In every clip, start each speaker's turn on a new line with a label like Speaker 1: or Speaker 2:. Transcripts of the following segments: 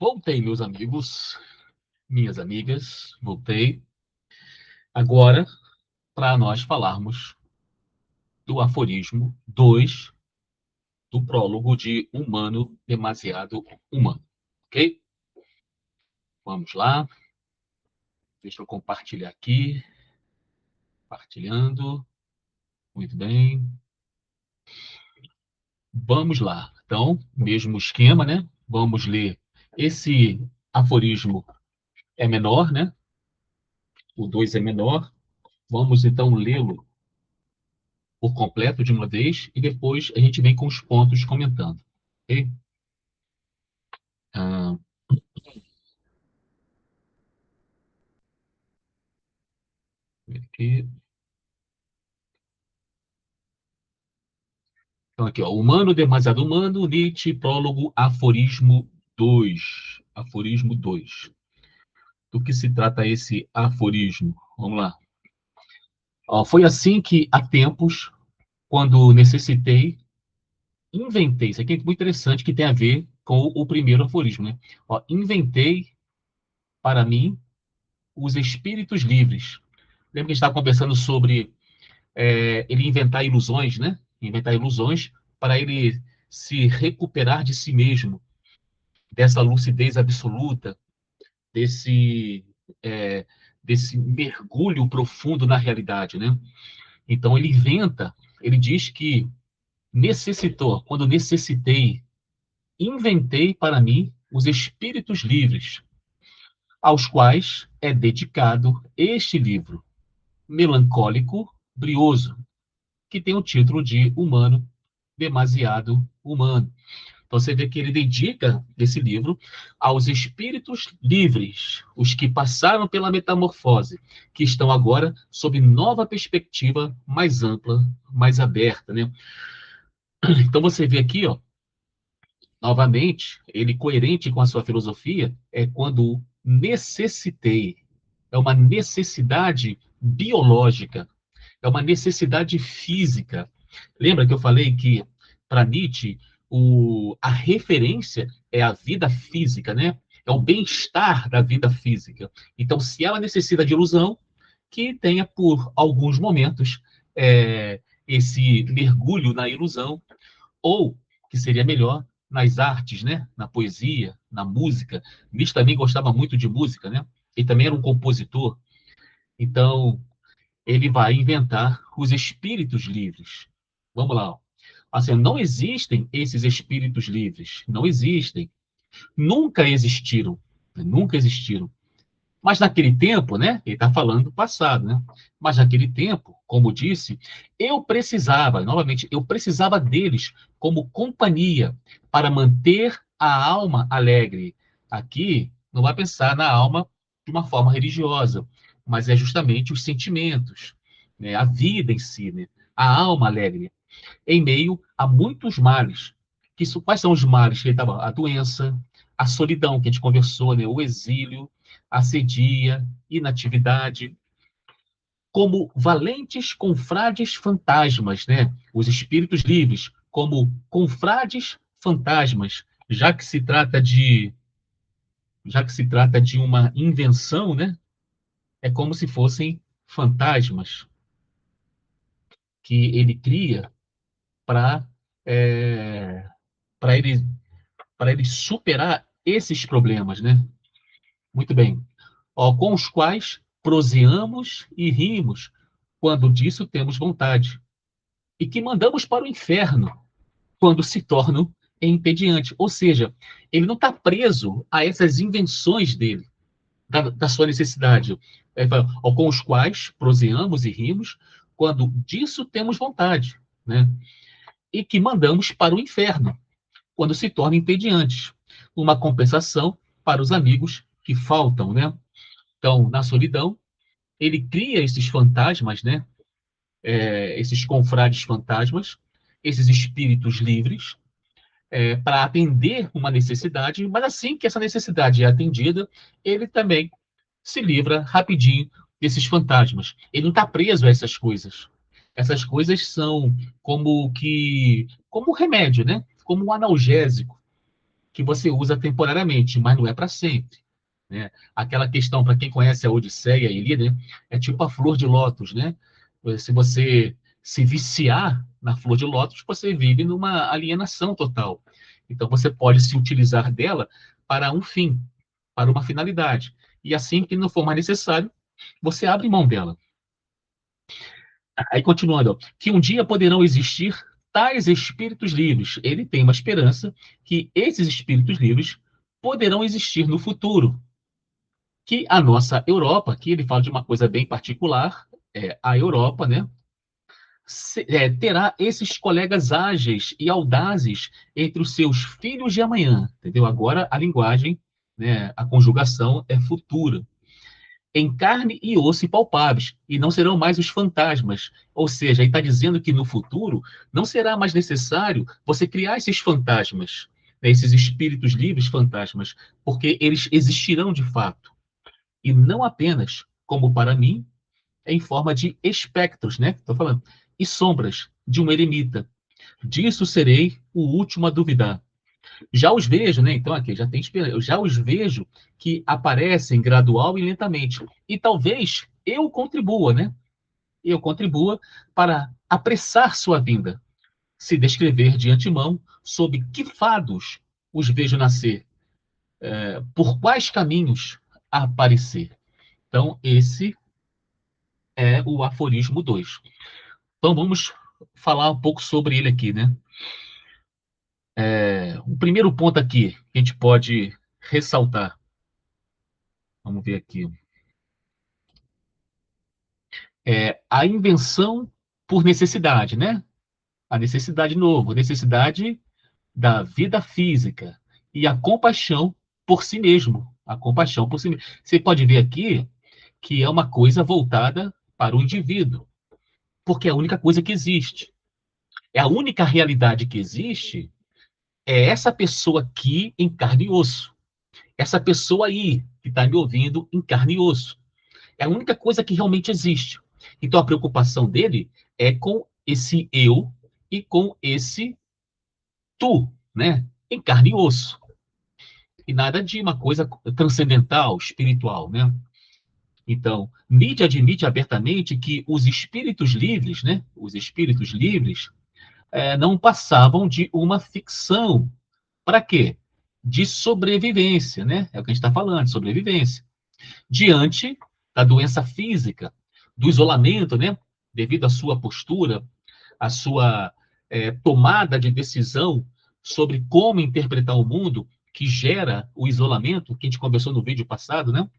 Speaker 1: Voltei, meus amigos, minhas amigas, voltei agora para nós falarmos do aforismo 2 do prólogo de Humano Demasiado Humano, ok? Vamos lá, deixa eu compartilhar aqui, compartilhando, muito bem. Vamos lá, então, mesmo esquema, né? Vamos ler esse aforismo é menor, né? O 2 é menor, vamos então lê-lo por completo de uma vez e depois a gente vem com os pontos comentando. Ok? Ah, aqui. Então, aqui, ó, Humano Demasiado Humano, Nietzsche, prólogo, aforismo 2. Aforismo 2. Do que se trata esse aforismo? Vamos lá. Ó, foi assim que, há tempos, quando necessitei, inventei. Isso aqui é muito interessante, que tem a ver com o primeiro aforismo, né? Ó, inventei para mim os espíritos livres. Lembra que a gente estava conversando sobre ele inventar ilusões, né? Inventar ilusões para ele se recuperar de si mesmo, dessa lucidez absoluta, desse, é, desse mergulho profundo na realidade, né? Então ele inventa, ele diz que necessitou, quando necessitei, inventei para mim os espíritos livres, aos quais é dedicado este livro, melancólico, brioso, que tem o título de Humano Demasiado Humano. Então você vê que ele dedica esse livro aos espíritos livres, os que passaram pela metamorfose, que estão agora sob nova perspectiva mais ampla, mais aberta, né? Então você vê aqui, ó, novamente, ele coerente com a sua filosofia é quando necessitei, é uma necessidade biológica, é uma necessidade física. Lembra que eu falei que, para Nietzsche, a referência é a vida física, né? É o bem-estar da vida física. Então, se ela necessita de ilusão, que tenha por alguns momentos esse mergulho na ilusão, ou, que seria melhor, nas artes, né? Na poesia, na música. Nietzsche também gostava muito de música, né? Ele também era um compositor. Então, ele vai inventar os espíritos livres. Vamos lá. Ó. Assim, não existem esses espíritos livres. Não existem. Nunca existiram. Nunca existiram. Mas naquele tempo, né? Ele está falando do passado, né? Mas naquele tempo, como disse, eu precisava, novamente, eu precisava deles como companhia para manter a alma alegre. Aqui, não vai pensar na alma de uma forma religiosa, mas é justamente os sentimentos, né? A vida em si, né? A alma alegre, em meio a muitos males. Quais são os males que ele estava? A doença, a solidão, que a gente conversou, né? O exílio, a sedia, inatividade, como valentes confrades fantasmas, né? Os espíritos livres, como confrades fantasmas, já que se trata de uma invenção, né? É como se fossem fantasmas que ele cria para é, para ele para ele superar esses problemas, né? Muito bem. Ó, com os quais proseamos e rimos quando disso temos vontade, e que mandamos para o inferno quando se tornam entediantes. Ou seja, ele não está preso a essas invenções dele, da sua necessidade, ó, com os quais proseamos e rimos quando disso temos vontade, né? E que mandamos para o inferno quando se tornam entediantes. Uma compensação para os amigos que faltam, né? Então, na solidão, ele cria esses fantasmas, né? Esses confrades fantasmas, esses espíritos livres, para atender uma necessidade, mas assim que essa necessidade é atendida, ele também se livra rapidinho desses fantasmas. Ele não está preso a essas coisas. Essas coisas são como remédio, né? Como um analgésico. que você usa temporariamente, mas não é para sempre. Né? Aquela questão, para quem conhece a Odisseia e a Ilíada, né? É tipo a flor de lótus, né? Se você se viciar na flor de lótus, você vive numa alienação total. Então, você pode se utilizar dela para um fim, para uma finalidade. E assim que não for mais necessário, você abre mão dela. Aí, continuando, ó, que um dia poderão existir tais espíritos livres. Ele tem uma esperança que esses espíritos livres poderão existir no futuro, que a nossa Europa, aqui ele fala de uma coisa bem particular, a Europa, né, terá esses colegas ágeis e audazes entre os seus filhos de amanhã, entendeu? Agora a linguagem, né, a conjugação é futura, em carne e osso e palpáveis, e não serão mais os fantasmas. Ou seja, ele está dizendo que no futuro não será mais necessário você criar esses fantasmas, né, esses espíritos livres fantasmas, porque eles existirão de fato e não apenas, como para mim, em forma de espectros, né? Estou falando, e sombras de um eremita. Disso serei o último a duvidar. Já os vejo, né? Então aqui já tem esperança. Eu já os vejo que aparecem gradual e lentamente. E talvez eu contribua, né? Eu contribua para apressar sua vinda, se descrever de antemão sob que fados os vejo nascer, por quais caminhos aparecer. Então, esse é o aforismo 2. Então vamos falar um pouco sobre ele aqui, né? O primeiro ponto aqui que a gente pode ressaltar, vamos ver aqui, é a invenção por necessidade, né? A necessidade novo, a necessidade da vida física e a compaixão por si mesmo, a compaixão por si mesmo. Você pode ver aqui que é uma coisa voltada para o indivíduo, porque é a única coisa que existe. É a única realidade que existe é essa pessoa aqui em carne e osso. Essa pessoa aí que está me ouvindo em carne e osso. É a única coisa que realmente existe. Então a preocupação dele é com esse eu e com esse tu, né? Em carne e osso. E nada de uma coisa transcendental, espiritual, né? Então, Nietzsche admite abertamente que os espíritos livres, né? Os espíritos livres não passavam de uma ficção. Para quê? De sobrevivência, né? É o que a gente está falando, sobrevivência. Diante da doença física, do isolamento, né? Devido à sua postura, à sua tomada de decisão sobre como interpretar o mundo, que gera o isolamento, que a gente conversou no vídeo passado, né?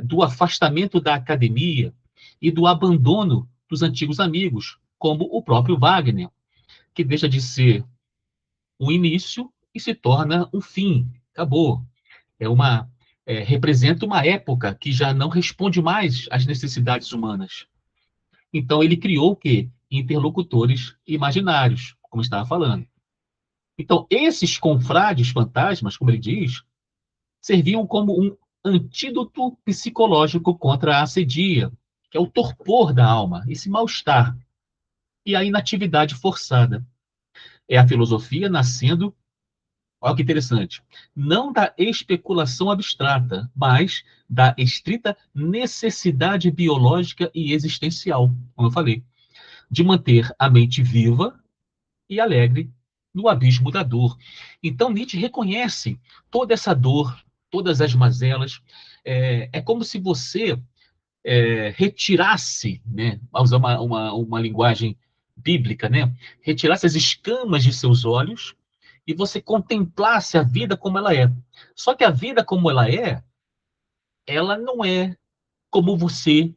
Speaker 1: Do afastamento da academia e do abandono dos antigos amigos, como o próprio Wagner, que deixa de ser um início e se torna um fim. Acabou. Representa uma época que já não responde mais às necessidades humanas. Então ele criou o quê? Interlocutores imaginários, como estava falando. Então esses confrades fantasmas, como ele diz, serviam como um antídoto psicológico contra a assedia, que é o torpor da alma, esse mal-estar e a inatividade forçada. É a filosofia nascendo. Olha que interessante. Não da especulação abstrata, mas da estrita necessidade biológica e existencial, como eu falei, de manter a mente viva e alegre no abismo da dor. Então, Nietzsche reconhece toda essa dor, todas as mazelas. É como se você retirasse, né, a usar uma linguagem bíblica, né, retirasse as escamas de seus olhos e você contemplasse a vida como ela é. Só que a vida como ela não é como você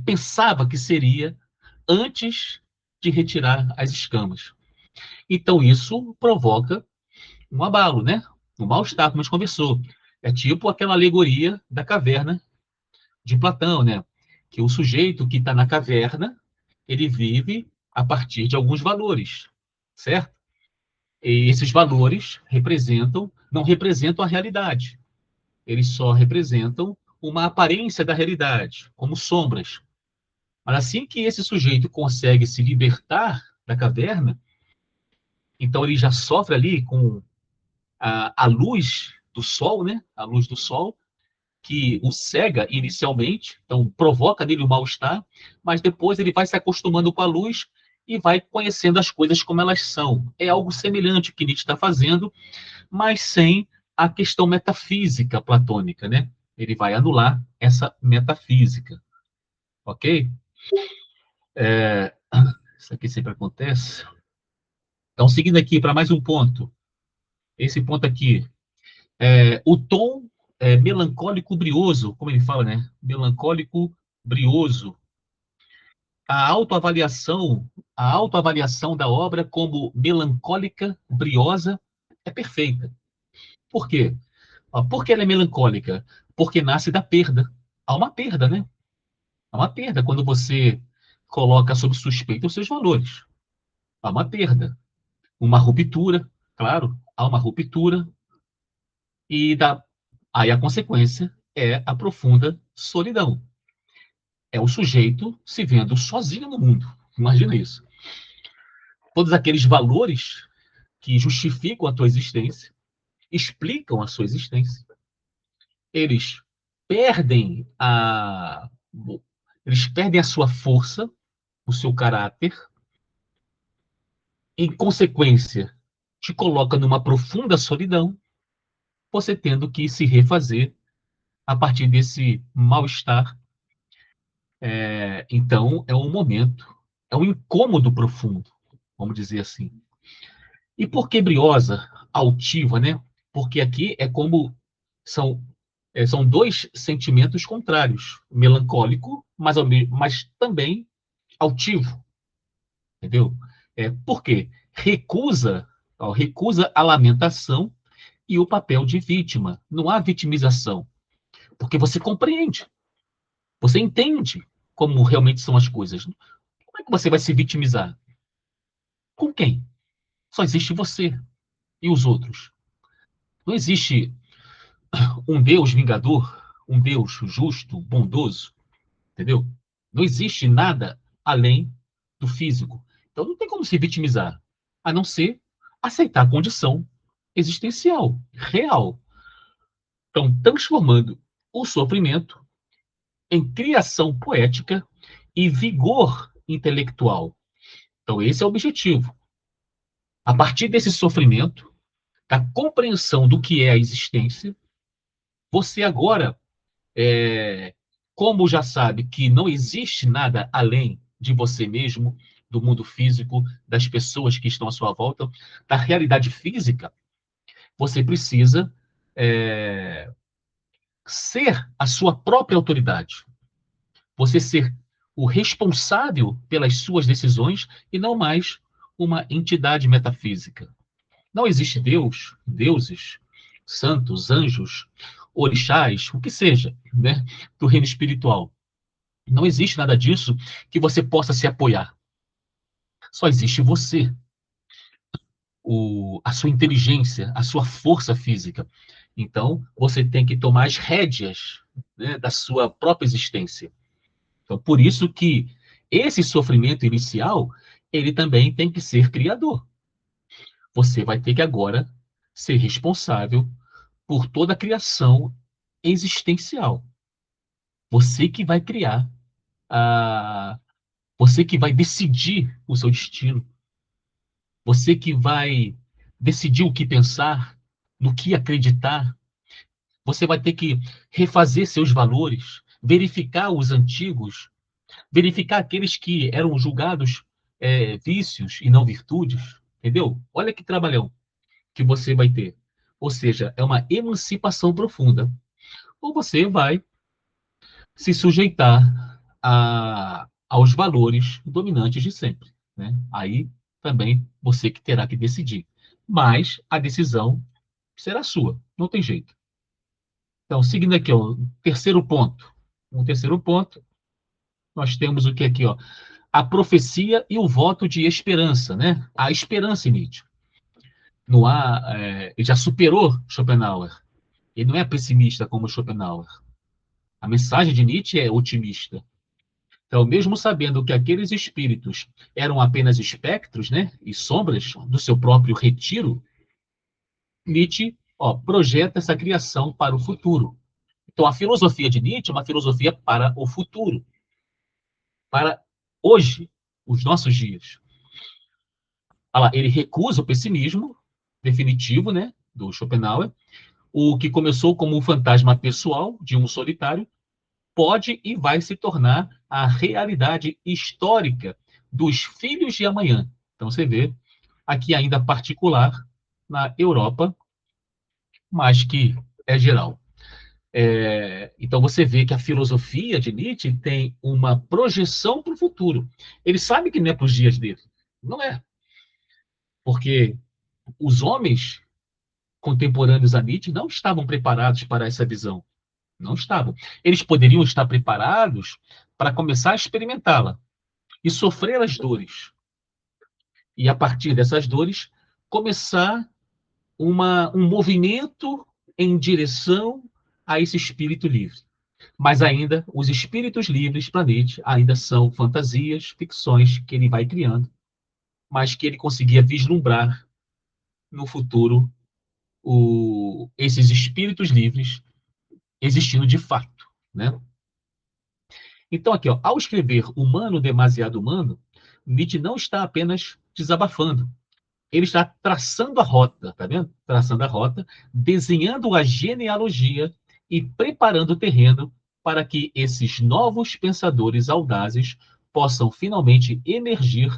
Speaker 1: pensava que seria antes de retirar as escamas. Então isso provoca um abalo, né? Um mal-estar, como a gente conversou. É tipo aquela alegoria da caverna de Platão, né? Que o sujeito que está na caverna, ele vive a partir de alguns valores, certo? E esses valores não representam a realidade. Eles só representam uma aparência da realidade, como sombras. Mas assim que esse sujeito consegue se libertar da caverna, Então ele já sofre ali com a luz do sol, né? A luz do sol, que o cega inicialmente, então provoca nele o mal-estar, mas depois ele vai se acostumando com a luz e vai conhecendo as coisas como elas são. É algo semelhante que Nietzsche está fazendo, mas sem a questão metafísica platônica, né? Ele vai anular essa metafísica, ok? Isso aqui sempre acontece. Então, seguindo aqui para mais um ponto. Esse ponto aqui, o tom melancólico brioso, como ele fala, né? Melancólico brioso. A autoavaliação, a autoavaliação da obra como melancólica, briosa, é perfeita. Por quê? Por que ela é melancólica? Porque nasce da perda. Há uma perda, né? Há uma perda quando você coloca sob suspeita os seus valores. Há uma perda. Uma ruptura, claro, há uma ruptura, e aí a consequência é a profunda solidão. É o sujeito se vendo sozinho no mundo. Imagina isso. Todos aqueles valores que justificam a tua existência, explicam a sua existência, eles perdem a eles perdem a sua força, o seu caráter, em consequência, te coloca numa profunda solidão, você tendo que se refazer a partir desse mal-estar. Então, é um momento, é um incômodo profundo, vamos dizer assim. E por que briosa, altiva, né? Porque aqui é como são, são dois sentimentos contrários, melancólico, mas também altivo, entendeu? Por quê? Recusa a lamentação e o papel de vítima. Não há vitimização, porque você compreende, você entende como realmente são as coisas. Como é que você vai se vitimizar? Com quem? Só existe você e os outros. Não existe um Deus vingador, um Deus justo, bondoso, entendeu? Não existe nada além do físico. Então não tem como se vitimizar, a não ser aceitar a condição existencial, real. Então, transformando o sofrimento em criação poética e vigor intelectual. Então, esse é o objetivo. A partir desse sofrimento, da compreensão do que é a existência, você agora, é, como já sabe que não existe nada além de você mesmo, do mundo físico, das pessoas que estão à sua volta, da realidade física, você precisa é, ser a sua própria autoridade. Você ser o responsável pelas suas decisões e não mais uma entidade metafísica. Não existe Deus, deuses, santos, anjos, orixás, o que seja, né, do reino espiritual. Não existe nada disso que você possa se apoiar. Só existe você, a sua inteligência, a sua força física. Então, você tem que tomar as rédeas, né, da sua própria existência. Então, por isso que esse sofrimento inicial, ele também tem que ser criador. Você vai ter que agora ser responsável por toda a criação existencial. Você que vai criar, a, você que vai decidir o seu destino, você que vai decidir o que pensar, no que acreditar. Você vai ter que refazer seus valores, verificar os antigos, verificar aqueles que eram julgados vícios e não virtudes, entendeu? Olha que trabalhão que você vai ter. Ou seja, é uma emancipação profunda. Ou você vai se sujeitar aos valores dominantes de sempre, né? Aí também você que terá que decidir. Mas a decisão será sua, não tem jeito. Então, seguindo aqui, ó, terceiro ponto. Um terceiro ponto, nós temos o que aqui, ó? A profecia e o voto de esperança, né? A esperança em Nietzsche. Não há, ele já superou Schopenhauer. Ele não é pessimista como Schopenhauer. A mensagem de Nietzsche é otimista. Então, mesmo sabendo que aqueles espíritos eram apenas espectros, né, e sombras do seu próprio retiro, Nietzsche, projeta essa criação para o futuro. Então, a filosofia de Nietzsche é uma filosofia para o futuro, para hoje, os nossos dias. Olha lá, ele recusa o pessimismo definitivo, né, do Schopenhauer, o que começou como um fantasma pessoal de um solitário, pode e vai se tornar a realidade histórica dos filhos de amanhã. Então você vê aqui ainda particular na Europa, mas que é geral. Então você vê que a filosofia de Nietzsche tem uma projeção para o futuro. Ele sabe que não é para os dias dele. Não é. Porque os homens contemporâneos a Nietzsche não estavam preparados para essa visão. Não estavam. Eles poderiam estar preparados para começar a experimentá-la e sofrer as dores. E a partir dessas dores, começar um movimento em direção a esse espírito livre. Mas ainda, os espíritos livres para Nietzsche ainda são fantasias, ficções que ele vai criando, mas que ele conseguia vislumbrar no futuro esses espíritos livres existindo de fato, né? Então, aqui, ao escrever Humano Demasiado Humano, Nietzsche não está apenas desabafando. Ele está traçando a rota, tá vendo? Traçando a rota, desenhando a genealogia e preparando o terreno para que esses novos pensadores audazes possam finalmente emergir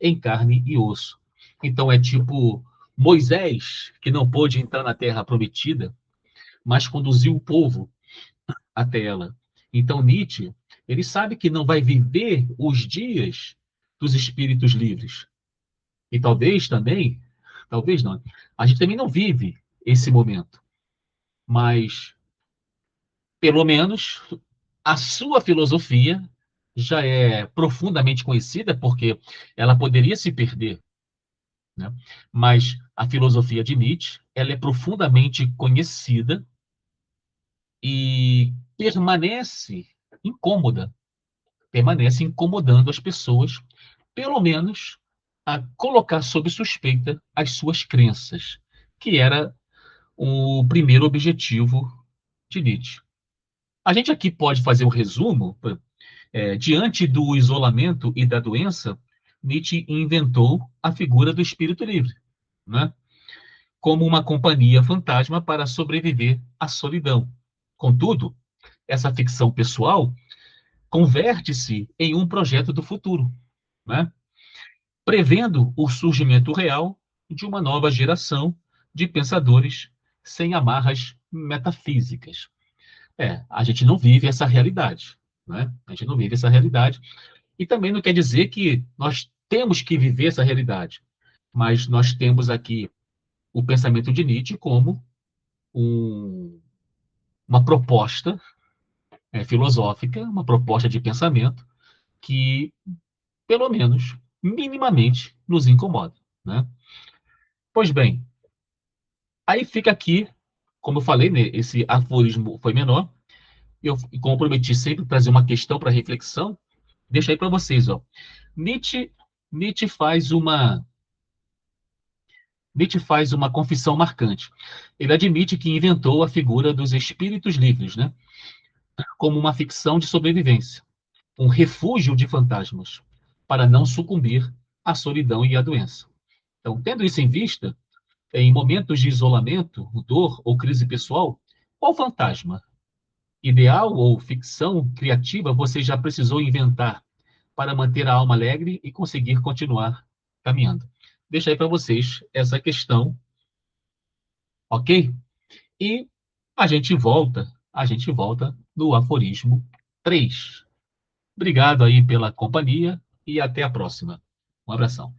Speaker 1: em carne e osso. Então, é tipo Moisés, que não pôde entrar na terra prometida, mas conduziu o povo até ela. Então, Nietzsche, ele sabe que não vai viver os dias dos espíritos livres. E talvez não, a gente também não vive esse momento. Mas, pelo menos, a sua filosofia já é profundamente conhecida, porque ela poderia se perder, né? Mas a filosofia de Nietzsche, ela é profundamente conhecida e incômoda, permanece incomodando as pessoas, pelo menos a colocar sob suspeita as suas crenças, que era o primeiro objetivo de Nietzsche. A gente aqui pode fazer um resumo. Diante do isolamento e da doença, Nietzsche inventou a figura do espírito livre, né? Como uma companhia fantasma para sobreviver à solidão. Contudo, essa ficção pessoal converte-se em um projeto do futuro, né? Prevendo o surgimento real de uma nova geração de pensadores sem amarras metafísicas. A gente não vive essa realidade, né? A gente não vive essa realidade. E também não quer dizer que nós temos que viver essa realidade, mas nós temos aqui o pensamento de Nietzsche como uma proposta filosófica, uma proposta de pensamento que, pelo menos, minimamente, nos incomoda, né? Pois bem, aí fica aqui, como eu falei, né, esse aforismo foi menor, eu, como prometi sempre trazer uma questão para reflexão, deixa aí para vocês, ó. Nietzsche, Nietzsche faz uma Nietzsche faz uma confissão marcante. Ele admite que inventou a figura dos espíritos livres, né, como uma ficção de sobrevivência, um refúgio de fantasmas, para não sucumbir à solidão e à doença. Então, tendo isso em vista, em momentos de isolamento, dor ou crise pessoal, qual fantasma, ideal ou ficção criativa, você já precisou inventar para manter a alma alegre e conseguir continuar caminhando? Deixa aí para vocês essa questão, ok? E a gente volta no aforismo 3. Obrigado aí pela companhia e até a próxima. Um abração.